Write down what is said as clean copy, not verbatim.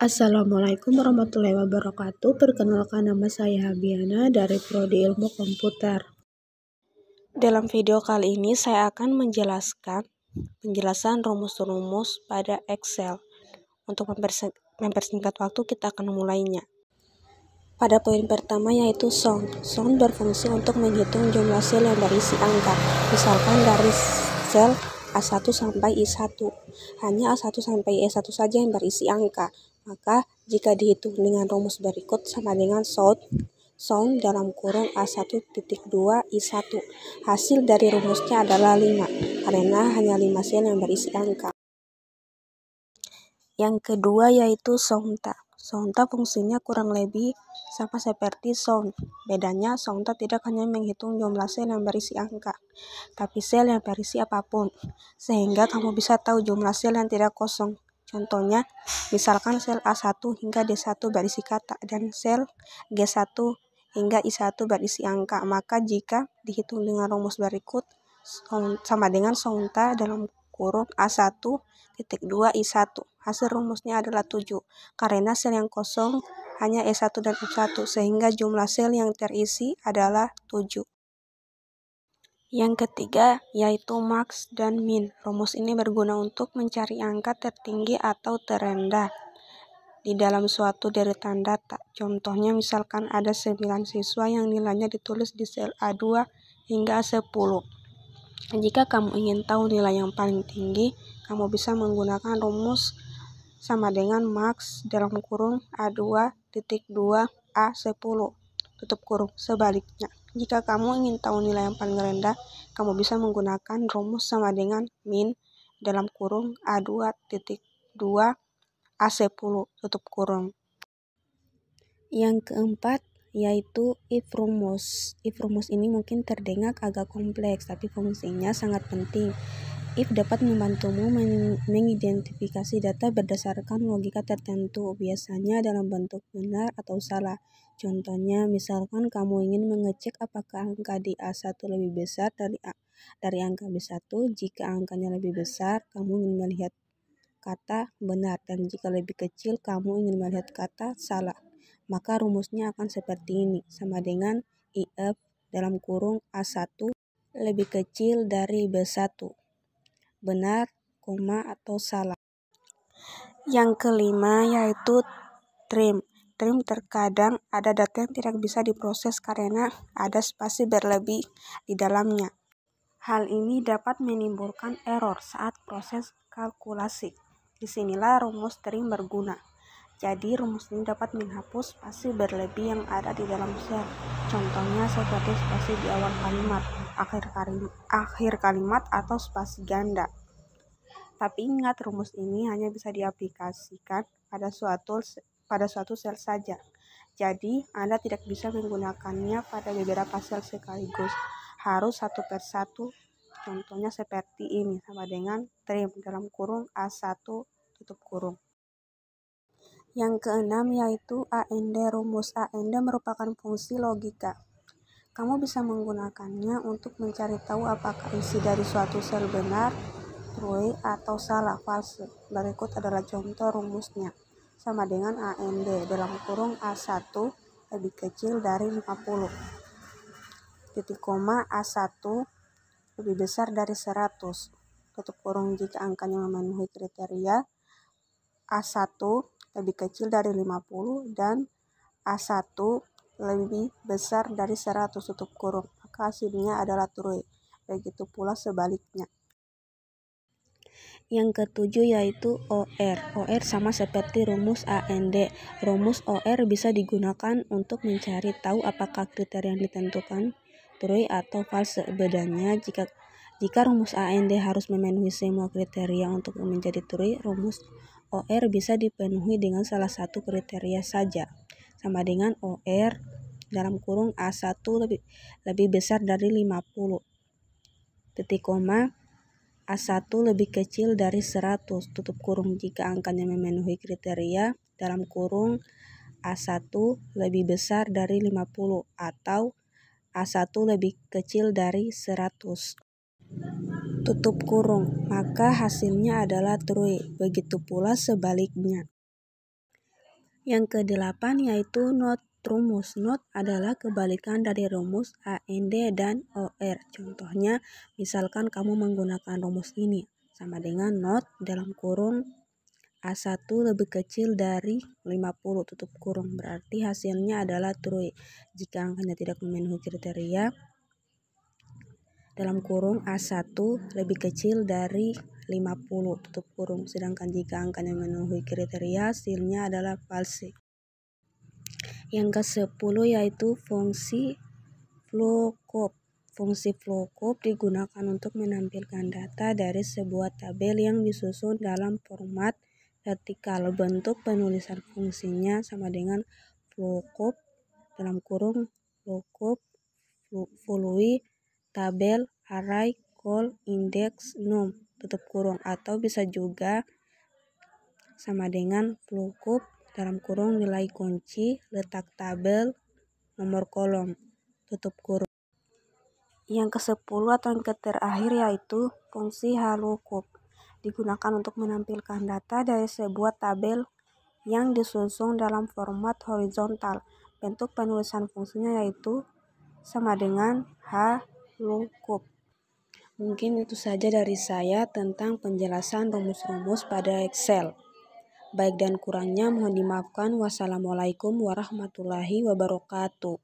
Assalamualaikum warahmatullahi wabarakatuh. Perkenalkan, nama saya Habiana dari Prodi Ilmu Komputer. Dalam video kali ini saya akan menjelaskan penjelasan rumus-rumus pada Excel. Untuk mempersingkat waktu, kita akan mulainya. Pada poin pertama yaitu sum. Sum berfungsi untuk menghitung jumlah sel yang berisi angka. Misalkan dari sel A1 sampai I1. Hanya A1 sampai E1 saja yang berisi angka. Maka jika dihitung dengan rumus berikut sama dengan sum dalam kurung A1.2 I1. Hasil dari rumusnya adalah 5 karena hanya 5 sel yang berisi angka. Yang kedua yaitu sumta. Sumta fungsinya kurang lebih sama seperti sum. Bedanya sumta tidak hanya menghitung jumlah sel yang berisi angka, tapi sel yang berisi apapun, sehingga kamu bisa tahu jumlah sel yang tidak kosong. Contohnya, misalkan sel A1 hingga D1 berisi kata dan sel G1 hingga I1 berisi angka. Maka jika dihitung dengan rumus berikut, sama dengan sumta dalam kurung A1.2 I1. Hasil rumusnya adalah 7, karena sel yang kosong hanya E1 dan F1, sehingga jumlah sel yang terisi adalah 7. Yang ketiga yaitu max dan min. Rumus ini berguna untuk mencari angka tertinggi atau terendah di dalam suatu deretan data. Contohnya misalkan ada 9 siswa yang nilainya ditulis di sel A2 hingga A10. Jika kamu ingin tahu nilai yang paling tinggi, kamu bisa menggunakan rumus sama dengan max dalam kurung A2.2 A10 tutup kurung. Sebaliknya, jika kamu ingin tahu nilai yang paling rendah, kamu bisa menggunakan rumus sama dengan min dalam kurung A2.2 A10 tutup kurung. Yang keempat yaitu if rumus. If rumus ini mungkin terdengar agak kompleks, tapi fungsinya sangat penting. If dapat membantumu mengidentifikasi data berdasarkan logika tertentu, biasanya dalam bentuk benar atau salah. Contohnya, misalkan kamu ingin mengecek apakah angka di A1 lebih besar dari angka B1. Jika angkanya lebih besar, kamu ingin melihat kata benar, dan jika lebih kecil, kamu ingin melihat kata salah. Maka rumusnya akan seperti ini, sama dengan if dalam kurung A1 lebih kecil dari B1. Benar, atau salah. Yang kelima yaitu trim. Trim terkadang ada data yang tidak bisa diproses karena ada spasi berlebih di dalamnya. Hal ini dapat menimbulkan error saat proses kalkulasi. Disinilah rumus trim berguna. Jadi rumus ini dapat menghapus spasi berlebih yang ada di dalam sel. Contohnya seperti spasi di awal kalimat, akhir kalimat, atau spasi ganda. Tapi ingat, rumus ini hanya bisa diaplikasikan pada suatu sel saja. Jadi Anda tidak bisa menggunakannya pada beberapa sel sekaligus. Harus satu persatu. Contohnya seperti ini, sama dengan trim dalam kurung A1 tutup kurung. Yang keenam yaitu AND. Rumus AND merupakan fungsi logika. Kamu bisa menggunakannya untuk mencari tahu apakah isi dari suatu sel benar, true, atau salah, false. Berikut adalah contoh rumusnya. Sama dengan AND dalam kurung A1 lebih kecil dari 50. Titik koma A1 lebih besar dari 100. Tutup kurung. Jika angkanya memenuhi kriteria A1 lebih kecil dari 50 dan A1 lebih besar dari 100 tutup kurung, maka hasilnya adalah true. Begitu pula sebaliknya. Yang ketujuh yaitu OR. OR sama seperti rumus AND. Rumus OR bisa digunakan untuk mencari tahu apakah kriteria yang ditentukan true atau false. Bedanya jika rumus AND harus memenuhi semua kriteria untuk menjadi true, rumus OR bisa dipenuhi dengan salah satu kriteria saja. Sama dengan OR dalam kurung A1 lebih besar dari 50. Titik koma A1 lebih kecil dari 100 tutup kurung. Jika angkanya memenuhi kriteria dalam kurung A1 lebih besar dari 50 atau A1 lebih kecil dari 100 tutup kurung, maka hasilnya adalah true. Begitu pula sebaliknya. Yang ke-8 yaitu not rumus. Not adalah kebalikan dari rumus AND dan OR. Contohnya, misalkan kamu menggunakan rumus ini sama dengan not dalam kurung A1 lebih kecil dari 50 tutup kurung. Berarti hasilnya adalah true. Jika angkanya tidak memenuhi kriteria, dalam kurung A1 lebih kecil dari 50 tutup kurung. Sedangkan jika angkanya memenuhi kriteria, hasilnya adalah false. Yang ke-10 yaitu fungsi lookup. Fungsi lookup digunakan untuk menampilkan data dari sebuah tabel yang disusun dalam format vertikal. Bentuk penulisan fungsinya sama dengan lookup dalam kurung lookup follow tabel array call index num tutup kurung, atau bisa juga sama dengan lookup dalam kurung nilai kunci letak tabel nomor kolom tutup kurung. Yang ke-10 atau yang terakhir yaitu fungsi lookup. Digunakan untuk menampilkan data dari sebuah tabel yang disusun dalam format horizontal. Bentuk penulisan fungsinya yaitu sama dengan lookup. Mungkin itu saja dari saya tentang penjelasan rumus-rumus pada Excel. Baik dan kurangnya mohon dimaafkan. Wassalamualaikum warahmatullahi wabarakatuh.